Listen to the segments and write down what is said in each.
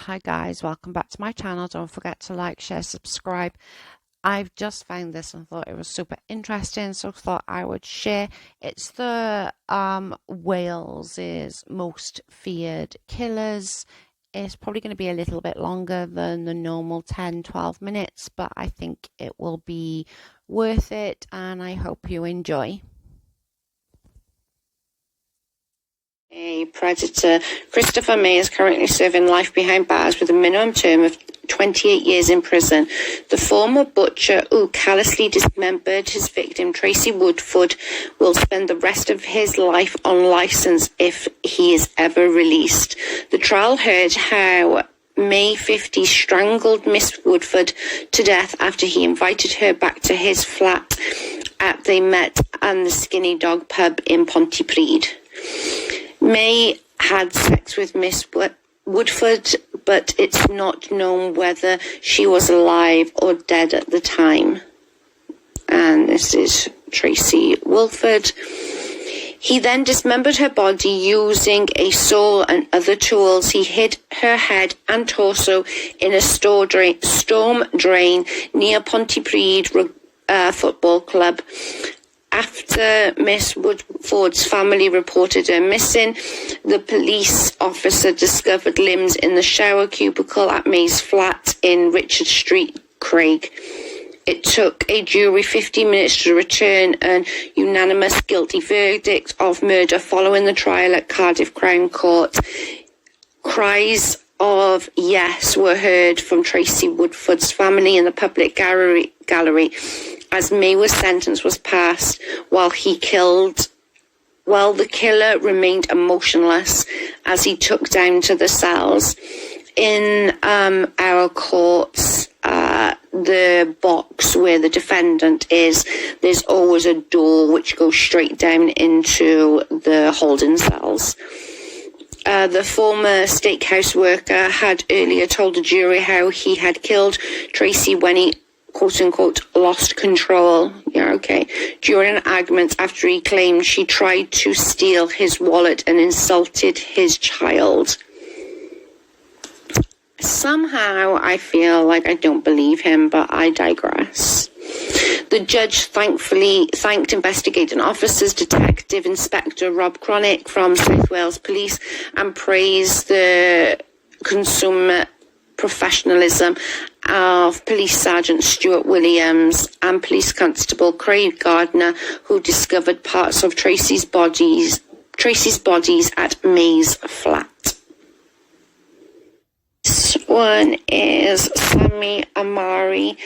Hi guys, welcome back to my channel. Don't forget to like, share, subscribe. I've just found this and thought it was super interesting, so thought I would share. It's the Wales's most feared killers. It's probably going to be a little bit longer than the normal 10-12 minutes, but I think it will be worth it and I hope you enjoy. A predator. Christopher May is currently serving life behind bars with a minimum term of 28 years in prison. The former butcher who callously dismembered his victim, Tracy Woodford, will spend the rest of his life on license if he is ever released. The trial heard how May 50 strangled Miss Woodford to death after he invited her back to his flat at They Met and the Skinny Dog pub in Pontypridd. May had sex with Miss Woodford, but it's not known whether she was alive or dead at the time. And this is Tracy Woodford. He then dismembered her body using a saw and other tools. He hid her head and torso in a storm drain near Pontypridd Football Club. After Miss Woodford's family reported her missing, the police officer discovered limbs in the shower cubicle at May's flat in Richard Street, Craig. It took a jury 50 minutes to return an unanimous guilty verdict of murder following the trial at Cardiff Crown Court. Cries of yes were heard from Tracy Woodford's family in the public gallery as May's sentence was passed, while the killer remained emotionless as he took down to the cells. In our courts, the box where the defendant is, there's always a door which goes straight down into the holding cells. The former steakhouse worker had earlier told the jury how he had killed Tracy when he quote-unquote lost control. During an argument after he claimed she tried to steal his wallet and insulted his child. Somehow I feel like I don't believe him, but I digress. The judge thanked investigating officers, Detective Inspector Rob Cronick from South Wales Police, and praised the consummate professionalism of Police Sergeant Stuart Williams and Police Constable Craig Gardner, who discovered parts of Tracy's bodies at May's flat. This one is Sammy Amari.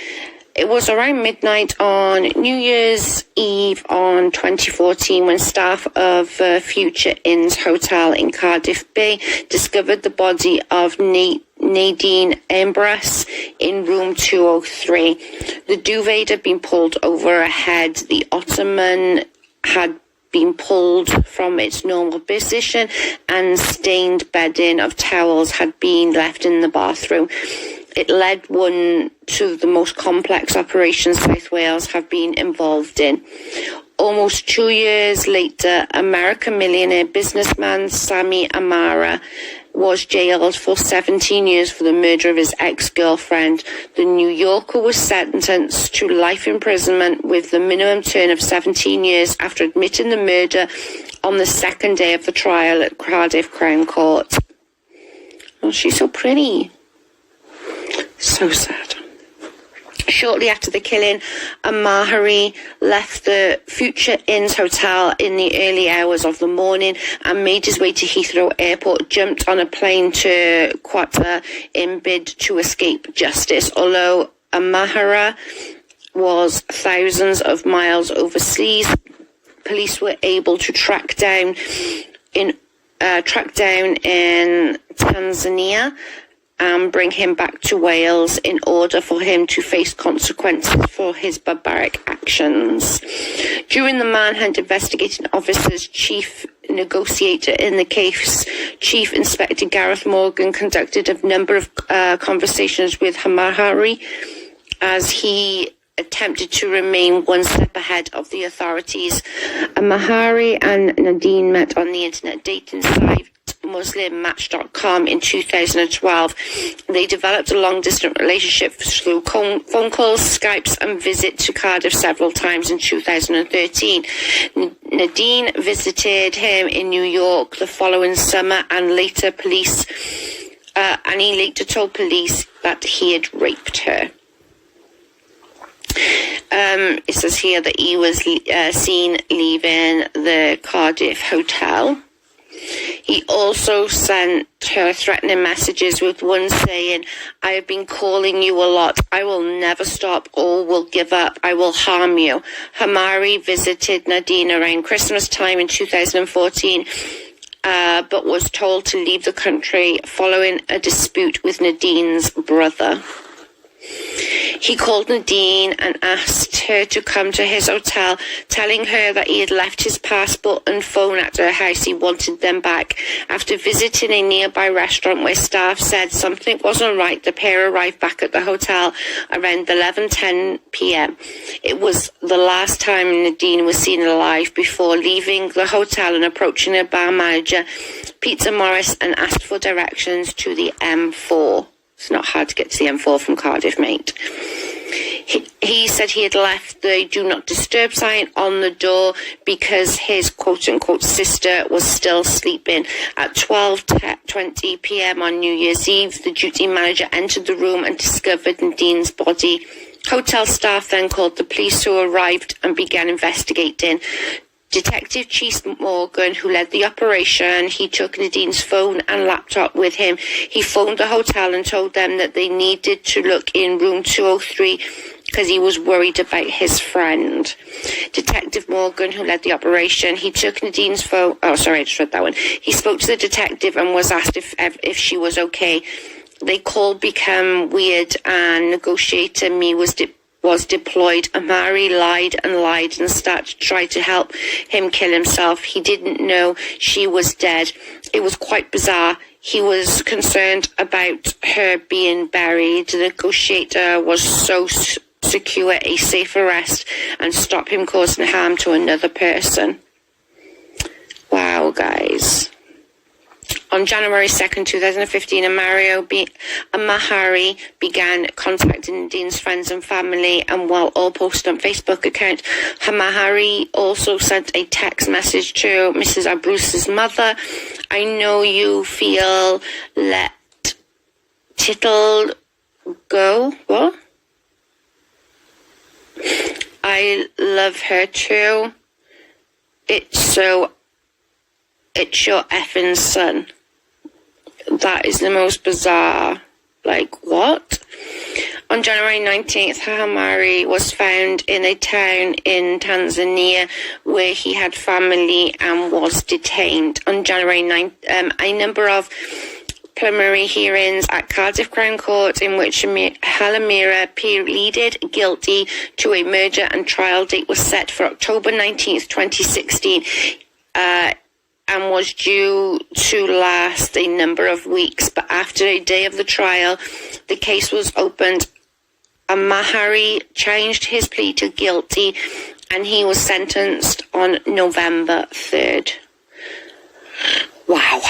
It was around midnight on New Year's Eve on 2014 when staff of Future Inn's Hotel in Cardiff Bay discovered the body of Nadine Abreuse in room 203. The duvet had been pulled over her head. The ottoman had been pulled from its normal position and stained bedding of towels had been left in the bathroom. It led one to the most complex operations South Wales have been involved in. Almost 2 years later, American millionaire businessman Sammy Amari was jailed for 17 years for the murder of his ex-girlfriend. The New Yorker was sentenced to life imprisonment with the minimum term of 17 years after admitting the murder on the second day of the trial at Cardiff Crown Court. Oh, she's so pretty. So sad. Shortly after the killing, Amari left the Future Inn's hotel in the early hours of the morning and made his way to Heathrow Airport, jumped on a plane to Qatar in bid to escape justice. Although Amari was thousands of miles overseas, police were able to track down in Tanzania and bring him back to Wales in order for him to face consequences for his barbaric actions. During the manhunt, investigating officers, chief negotiator in the case, Chief Inspector Gareth Morgan, conducted a number of conversations with Amari as he attempted to remain one step ahead of the authorities. Amari and Nadine met on the internet dating site muslimmatch.com in 2012. They developed a long-distance relationship through phone calls, Skypes, and visits to Cardiff several times in 2013. Nadine visited him in New York the following summer, and he later told police that he had raped her. It says here that he was seen leaving the Cardiff hotel. He also sent her threatening messages, with one saying, "I have been calling you a lot. I will never stop or will give up. I will harm you." Amari visited Nadine around Christmas time in 2014, but was told to leave the country following a dispute with Nadine's brother. He called Nadine and asked her to come to his hotel, telling her that he had left his passport and phone at her house. He wanted them back. After visiting a nearby restaurant where staff said something wasn't right, the pair arrived back at the hotel around 11:10 p.m. It was the last time Nadine was seen alive before leaving the hotel and approaching a bar manager, Peter Morris, and asked for directions to the M4. It's not hard to get to the M4 from Cardiff, mate. He said he had left the do not disturb sign on the door because his quote-unquote sister was still sleeping. At 12:20 p.m. on New Year's Eve, the duty manager entered the room and discovered Nadine's body. Hotel staff then called the police, who arrived and began investigating. Detective Chief Morgan, who led the operation, he took Nadine's phone and laptop with him. He phoned the hotel and told them that they needed to look in room 203 because he was worried about his friend. Detective Morgan, who led the operation, he took Nadine's phone. Oh, sorry, I just read that one. He spoke to the detective and was asked if she was okay. They call became weird, and negotiator me was deployed. Amari lied and started to try to help him kill himself. He didn't know she was dead. It was quite bizarre. He was concerned about her being buried. The negotiator was so secure a safe arrest and stop him causing harm to another person. Wow, guys. On January 2nd, 2015, Amari began contacting Nadine's friends and family, and while all posted on Facebook account, Amari also sent a text message to Mrs. Abreuse's mother. "I know you feel let tittle go. What? I love her too. It's your effing son." That is the most bizarre. Like, what? On January 19th, Amari was found in a town in Tanzania where he had family and was detained. On January 9th, a number of preliminary hearings at Cardiff Crown Court in which Amira pleaded guilty to a murder, and trial date was set for October 19th, 2016. And was due to last a number of weeks. But after a day of the trial, the case was opened. Amari changed his plea to guilty, and he was sentenced on November 3rd. Wow.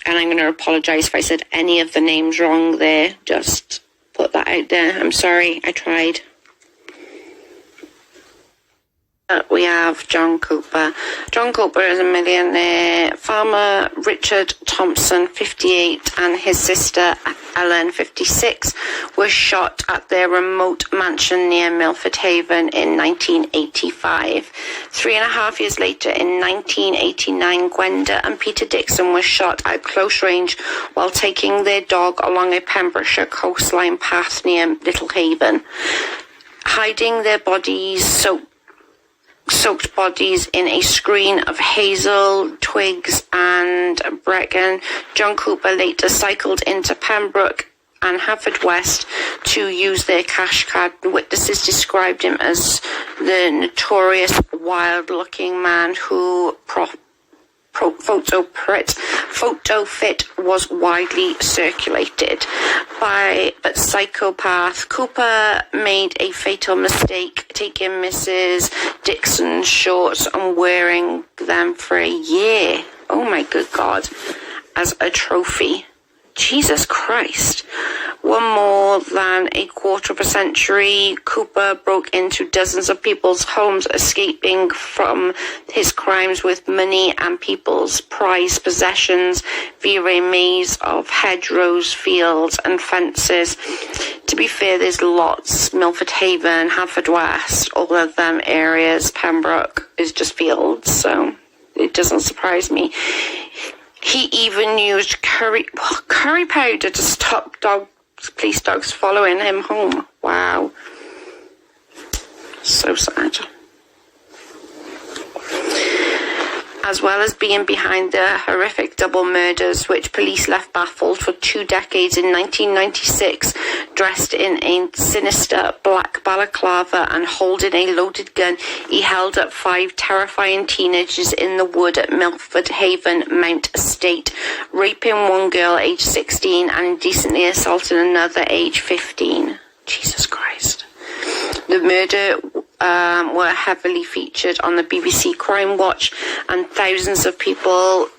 And I'm going to apologise if I said any of the names wrong there. Just put that out there. I'm sorry, I tried. We have John Cooper. John Cooper is a millionaire. Farmer Richard Thompson, 58, and his sister Ellen, 56, were shot at their remote mansion near Milford Haven in 1985. 3.5 years later, in 1989, Gwenda and Peter Dixon were shot at close range while taking their dog along a Pembrokeshire coastline path near Little Haven. Hiding their bodies, soaked bodies in a screen of hazel, twigs and bracken, John Cooper later cycled into Pembroke and Haverfordwest to use their cash card. Witnesses described him as the notorious wild-looking man who photo fit was widely circulated. But psychopath Cooper made a fatal mistake, taking Mrs. Dixon's shorts and wearing them for a year. oh my good God, as a trophy. Jesus Christ. One more than a quarter of a century, Cooper broke into dozens of people's homes, escaping from his crimes with money and people's prized possessions via a maze of hedgerows, fields and fences. To be fair, there's lots. Milford Haven, Haverfordwest, all of them areas. Pembroke is just fields, so it doesn't surprise me. He even used curry powder to stop police dogs following him home. Wow. So sad. As well as being behind the horrific double murders, which police left baffled for 2 decades, in 1996, dressed in a sinister black balaclava and holding a loaded gun, he held up 5 terrifying teenagers in the wood at Milford Haven Mount Estate, raping one girl aged 16 and indecently assaulting another aged 15. Jesus Christ. The murder were heavily featured on the BBC Crime Watch, and thousands of people,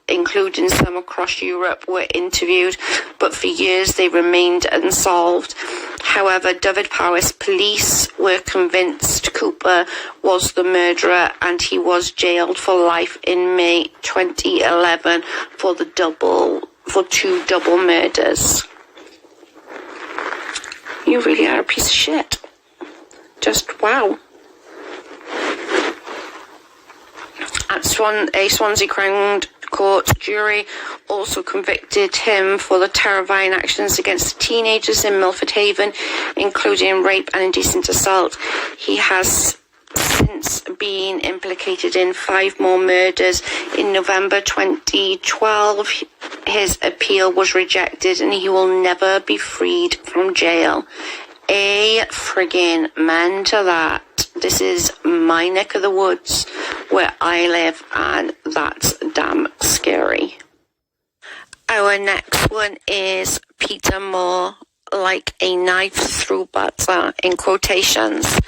including some across Europe, were interviewed, but for years they remained unsolved. However, Dyfed-Powys police were convinced Cooper was the murderer, and he was jailed for life in May 2011 for 2 double murders. You really are a piece of shit. Just wow. A Swansea Crown Court jury also convicted him for the terrifying actions against teenagers in Milford Haven, including rape and indecent assault. He has since been implicated in 5 more murders. In November 2012, his appeal was rejected and he will never be freed from jail. A friggin' man to that. This is my neck of the woods where I live, and that's damn scary. Our next one is Peter Moore, like a knife through butter, in quotations.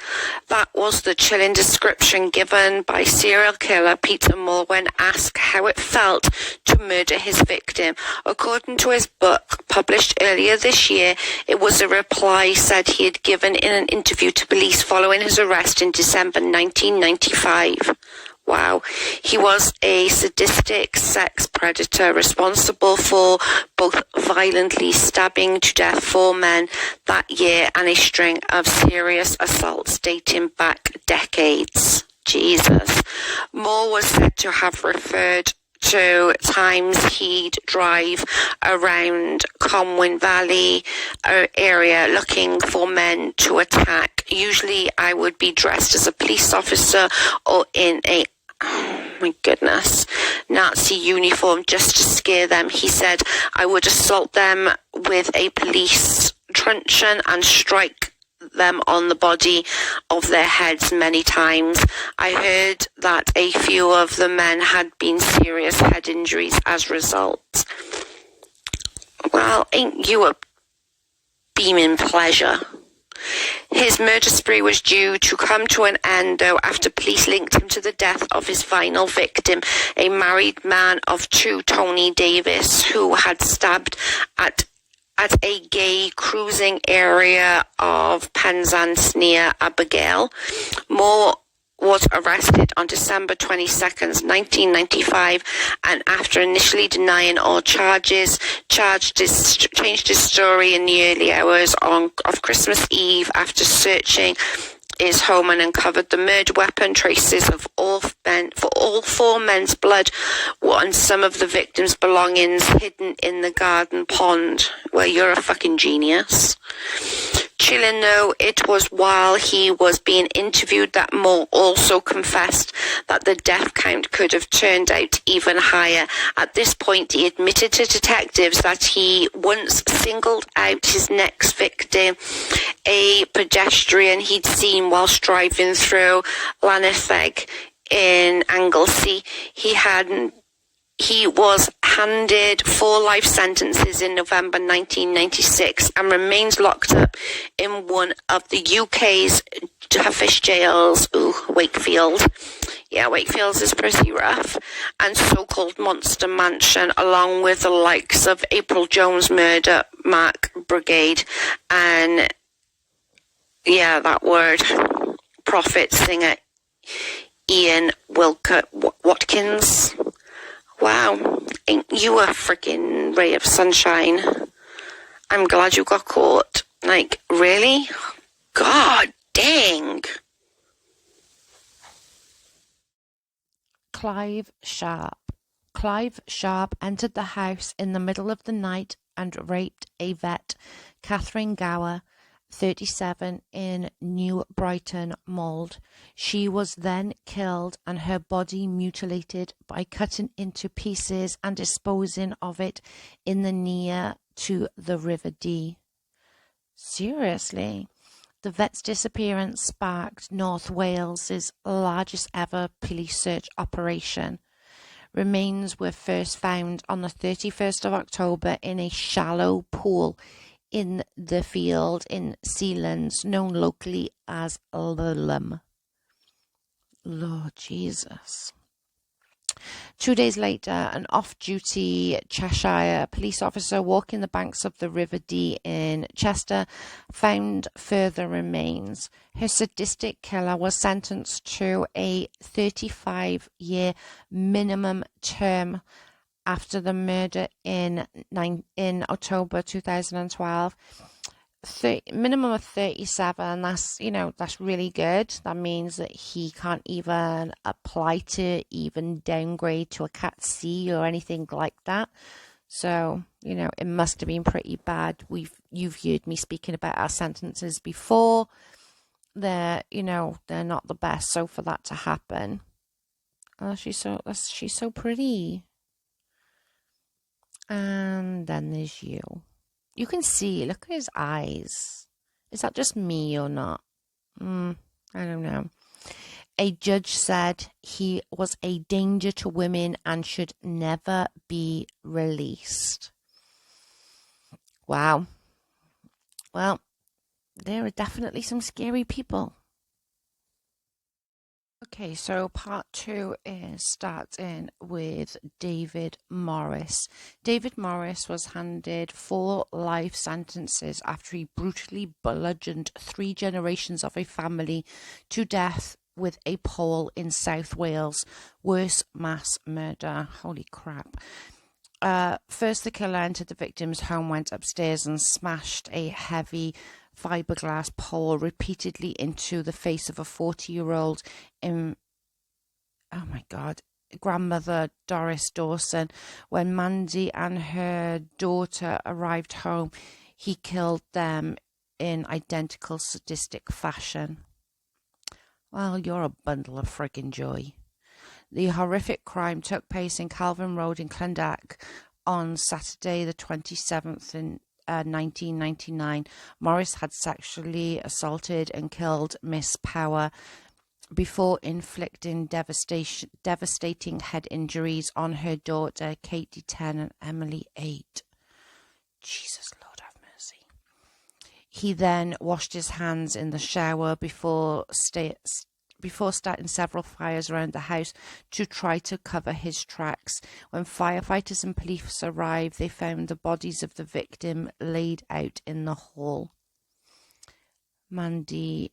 That was the chilling description given by serial killer Peter Moore when asked how it felt to murder his victim. According to his book, published earlier this year, it was a reply said he had given in an interview to police following his arrest in December 1995. Wow. He was a sadistic sex predator responsible for both violently stabbing to death 4 men that year and a string of serious assaults dating back decades. Jesus. Moore was said to have referred to times he'd drive around Comwyn Valley area looking for men to attack. Usually I would be dressed as a police officer or in a my goodness, Nazi uniform just to scare them. He said, I would assault them with a police truncheon and strike them on the body of their heads many times. I heard that a few of the men had been serious head injuries as a result. Well, ain't you a beaming pleasure? His murder spree was due to come to an end, though, after police linked him to the death of his final victim, a married man of 2, Tony Davis, who had stabbed at a gay cruising area of Penzance near Abigail. Moore was arrested on December 22nd, 1995, and after initially denying all charges, changed his story in the early hours of Christmas Eve after searching his home and uncovered the murder weapon. Traces of all 4 men's blood were on some of the victims' belongings hidden in the garden pond. Well, you're a fucking genius. Chilling though it was while he was being interviewed that Moore also confessed that the death count could have turned out even higher. At this point, he admitted to detectives that he once singled out his next victim, a pedestrian he'd seen whilst driving through Llanellig in Anglesey. He had He was handed 4 life sentences in November 1996 and remains locked up in one of the UK's toughest jails, Wakefield. Yeah, Wakefield's is pretty rough. And so-called Monster Mansion, along with the likes of April Jones Murder, Mark Brigade, and, yeah, that word, prophet singer Ian Watkins. Wow, ain't you a freaking ray of sunshine? I'm glad you got caught. Like, really? God dang. Clive Sharp. Clive Sharp entered the house in the middle of the night and raped a vet, Catherine Gower, 37, in New Brighton, Mold. She was then killed and her body mutilated by cutting into pieces and disposing of it in the near to the River Dee. Seriously? The vet's disappearance sparked North Wales's largest ever police search operation. Remains were first found on the 31st of October in a shallow pool in the field in Sealands, known locally as Lulham. Lord Jesus. 2 days later, an off-duty Cheshire police officer walking the banks of the River Dee in Chester found further remains. Her sadistic killer was sentenced to a 35-year minimum term after the murder in October 2012. Minimum of 37. That's really good. That means that he can't even apply to even downgrade to a Cat C or anything like that. So, it must have been pretty bad. You've heard me speaking about our sentences before. They're not the best. So for that to happen, she's so pretty. And then there's you. You can see, look at his eyes. Is that just me or not? I don't know. A judge said he was a danger to women and should never be released. Wow. Well, there are definitely some scary people. Okay, so part 2 starts in with David Morris. David Morris was handed 4 life sentences after he brutally bludgeoned 3 generations of a family to death with a pole in South Wales. Worst mass murder. Holy crap. First, the killer entered the victim's home, went upstairs and smashed a heavy fiberglass pole repeatedly into the face of a 40-year-old grandmother Doris Dawson. When Mandy and her daughter arrived home, he killed them in identical sadistic fashion. Well, you're a bundle of friggin' joy. The horrific crime took place in Calvin Road in Clondalk on Saturday the 27th in 1999. Morris had sexually assaulted and killed Miss Power before inflicting devastating head injuries on her daughter Katie 10 and Emily 8. Jesus, Lord have mercy. He then washed his hands in the shower before starting several fires around the house to try to cover his tracks. When firefighters and police arrived, they found the bodies of the victim laid out in the hall. Mandy,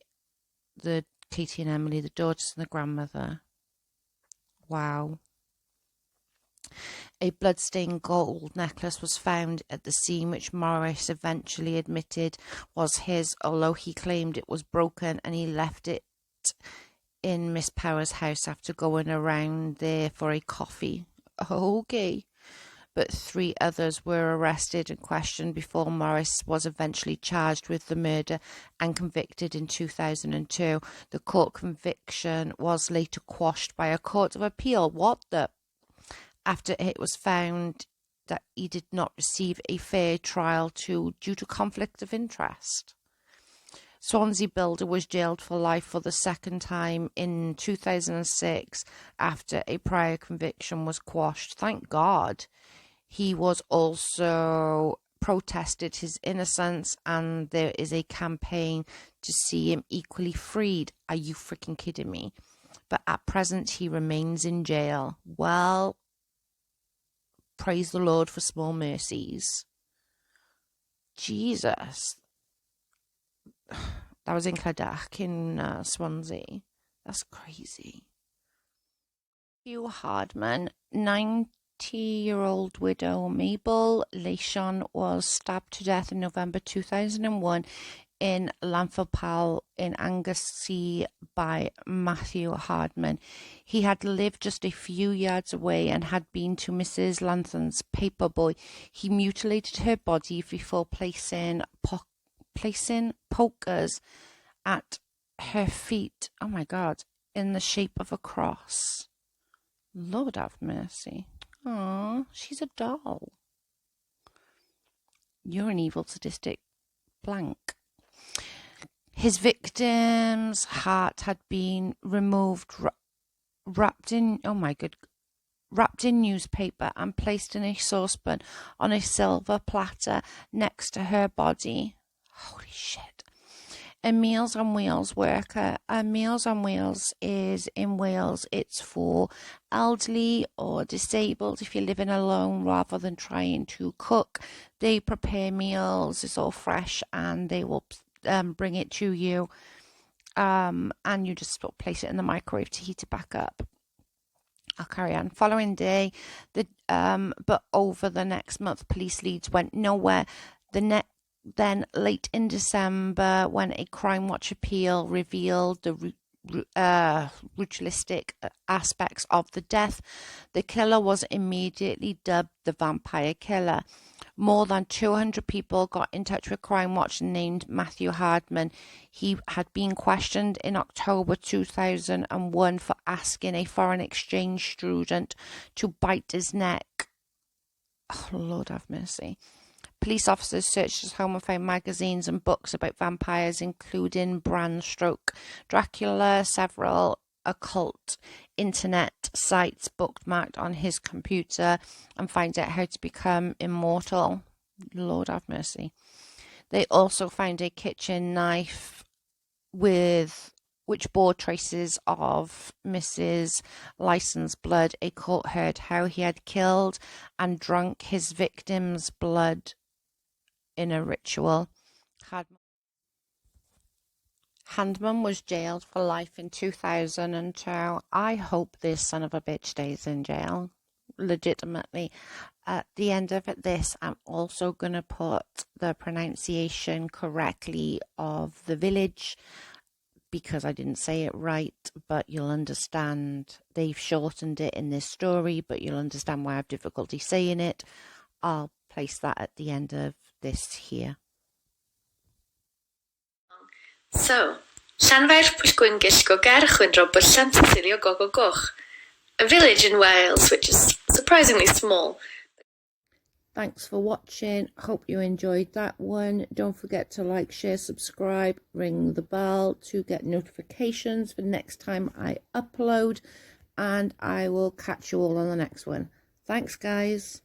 Katie and Emily, the daughters and the grandmother. Wow. A bloodstained gold necklace was found at the scene, which Morris eventually admitted was his, although he claimed it was broken and he left it in Miss Power's house after going around there for a coffee. Okay. But 3 others were arrested and questioned before Morris was eventually charged with the murder and convicted in 2002. The court conviction was later quashed by a court of appeal. After it was found that he did not receive a fair trial due to conflict of interest. Swansea builder was jailed for life for the second time in 2006 after a prior conviction was quashed. Thank God. He was also protested his innocence, and there is a campaign to see him equally freed. Are you freaking kidding me? But at present, he remains in jail. Well, praise the Lord for small mercies. Jesus. That was in Clydach in Swansea. That's crazy. Hugh Hardman, 90-year-old widow Mabel Leishon was stabbed to death in November 2001 in Llanfowpal in Anglesey by Matthew Hardman. He had lived just a few yards away and had been to Mrs. Lanthon's paperboy. He mutilated her body before placing pokers at her feet, oh my God, in the shape of a cross. Lord have mercy. Aww, she's a doll. You're an evil, sadistic blank. His victim's heart had been removed, wrapped in newspaper and placed in a saucepan on a silver platter next to her body. Holy shit. A Meals on Wheels worker. A Meals on Wheels is in Wales. It's for elderly or disabled if you're living alone rather than trying to cook. They prepare meals. It's all fresh and they will bring it to you. And you just place it in the microwave to heat it back up. I'll carry on. Following day, but over the next month, police leads went nowhere. Then late in December, when a Crime Watch appeal revealed the ritualistic aspects of the death, the killer was immediately dubbed the Vampire Killer. More than 200 people got in touch with Crime Watch and named Matthew Hardman. He had been questioned in October 2001 for asking a foreign exchange student to bite his neck. Oh, Lord have mercy. Police officers searched his home and found magazines and books about vampires, including Bram Stoker, Dracula, several occult internet sites bookmarked on his computer, and find out how to become immortal. Lord have mercy. They also found a kitchen knife which bore traces of Mrs. Lyson's blood. A court heard how he had killed and drunk his victim's blood in a ritual. Hardman was jailed for life in 2002. I hope this son of a bitch stays in jail. Legitimately. At the end of this, I'm also going to put the pronunciation correctly of the village because I didn't say it right, but you'll understand. They've shortened it in this story, but you'll understand why I have difficulty saying it. I'll place that at the end of this here. So, Llanfair Pwllgwyngyll go Gerchwyn but Llantysilio Gogo Goch, a village in Wales which is surprisingly small. Thanks for watching. Hope you enjoyed that one. Don't forget to like, share, subscribe, ring the bell to get notifications for next time I upload, and I will catch you all on the next one. Thanks, guys.